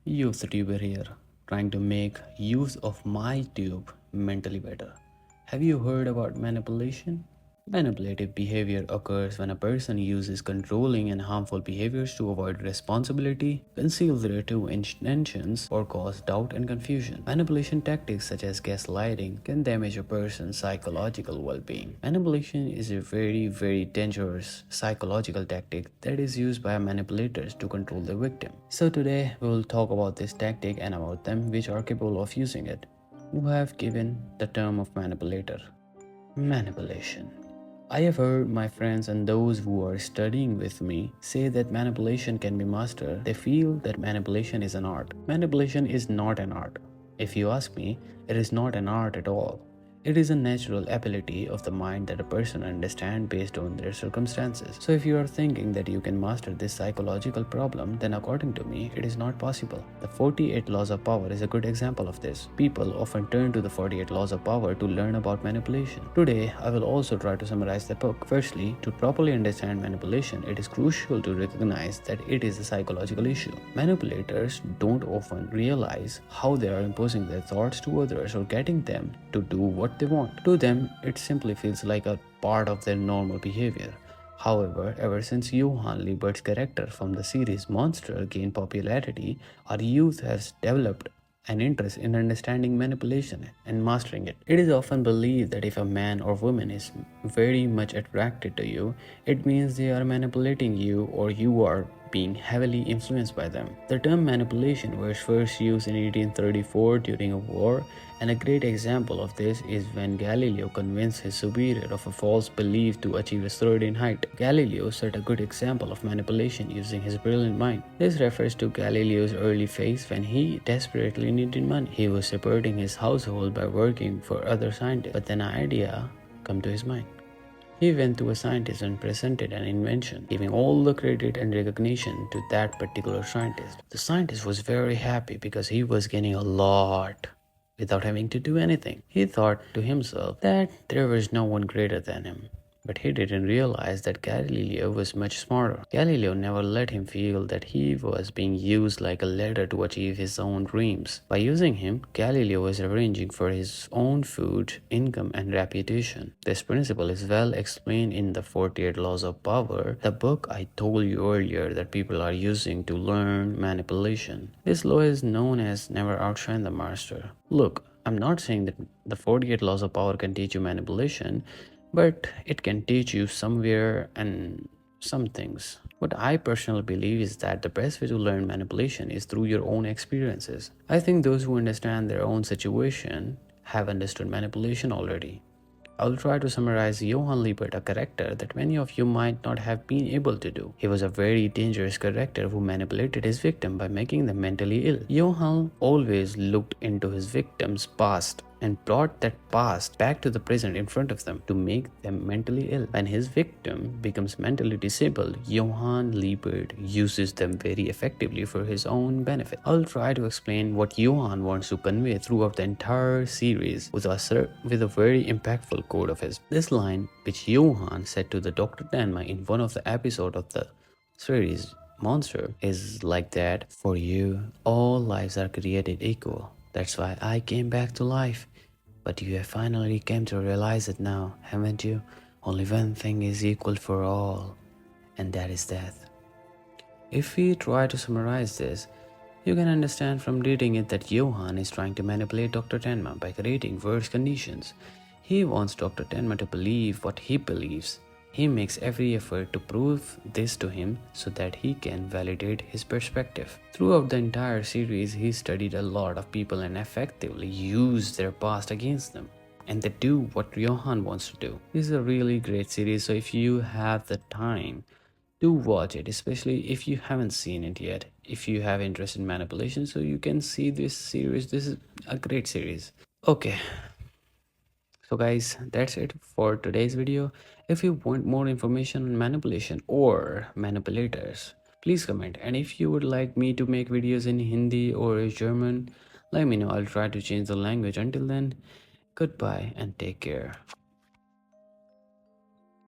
Youthtuber here, trying to make use of my tube mentally better. Have you heard about manipulation? Manipulative behavior occurs when a person uses controlling and harmful behaviors to avoid responsibility, conceal their true intentions, or cause doubt and confusion. Manipulation tactics such as gaslighting can damage a person's psychological well being. Manipulation is a very dangerous psychological tactic that is used by manipulators to control the victim. So, today we will talk about this tactic and about them which are capable of using it. Who have given the term of manipulator. Manipulation. I have heard my friends and those who are studying with me say that manipulation can be mastered. They feel that manipulation is an art. Manipulation is not an art. If you ask me, it is not an art at all. It is a natural ability of the mind that a person understands based on their circumstances. So if you are thinking that you can master this psychological problem, then according to me, it is not possible. The 48 laws of power is a good example of this. People often turn to the 48 laws of power to learn about manipulation. Today, I will also try to summarize the book. Firstly, to properly understand manipulation, it is crucial to recognize that it is a psychological issue. Manipulators don't often realize how they are imposing their thoughts to others or getting them to do what they want. To them, it simply feels like a part of their normal behavior. However, ever since Johann Liebert's character from the series Monster gained popularity, our youth has developed an interest in understanding manipulation and mastering it. It is often believed that if a man or woman is very much attracted to you, it means they are manipulating you or you are being heavily influenced by them. The term manipulation was first used in 1834 during a war, and a great example of this is when Galileo convinced his superior of a false belief to achieve a third in height. Galileo set a good example of manipulation using his brilliant mind. This refers to Galileo's early phase when he desperately needed money. He was supporting his household by working for other scientists, but then an idea came to his mind. He went to a scientist and presented an invention, giving all the credit and recognition to that particular scientist. The scientist was very happy because he was gaining a lot without having to do anything. He thought to himself that there was no one greater than him. But he didn't realize that Galileo was much smarter. Galileo never let him feel that he was being used like a ladder to achieve his own dreams. By using him, Galileo was arranging for his own food, income, and reputation. This principle is well explained in the 48 Laws of Power, the book I told you earlier that people are using to learn manipulation. This law is known as never outshine the master. Look, I'm not saying that the 48 Laws of Power can teach you manipulation, but it can teach you somewhere and some things. What I personally believe is that the best way to learn manipulation is through your own experiences. I think those who understand their own situation have understood manipulation already. I will try to summarize Johann Liebert, a character that many of you might not have been able to do. He was a very dangerous character who manipulated his victim by making them mentally ill. Johann always looked into his victim's past and brought that past back to the present in front of them to make them mentally ill. When his victim becomes mentally disabled, Johann Liebert uses them very effectively for his own benefit. I'll try to explain what Johann wants to convey throughout the entire series with a very impactful quote of his. This line, which Johann said to the Dr. Tanma in one of the episodes of the series Monster, is like that: for you, all lives are created equal. That's why I came back to life. But you have finally come to realize it now, haven't you? Only one thing is equal for all, and that is death. If we try to summarize this, you can understand from reading it that Johann is trying to manipulate Dr. Tenma by creating worse conditions. He wants Dr. Tenma to believe what he believes. He makes every effort to prove this to him so that he can validate his perspective. Throughout the entire series, he studied a lot of people and effectively used their past against them. And they do what Johann wants to do. This is a really great series, so if you have the time, do watch it, especially if you haven't seen it yet. If you have interest in manipulation, so you can see this series. This is a great series. Okay. So guys, that's it for today's video. If you want more information on manipulation or manipulators, please comment. And if you would like me to make videos in Hindi or German, let me know. I'll try to change the language. Until then, goodbye and take care.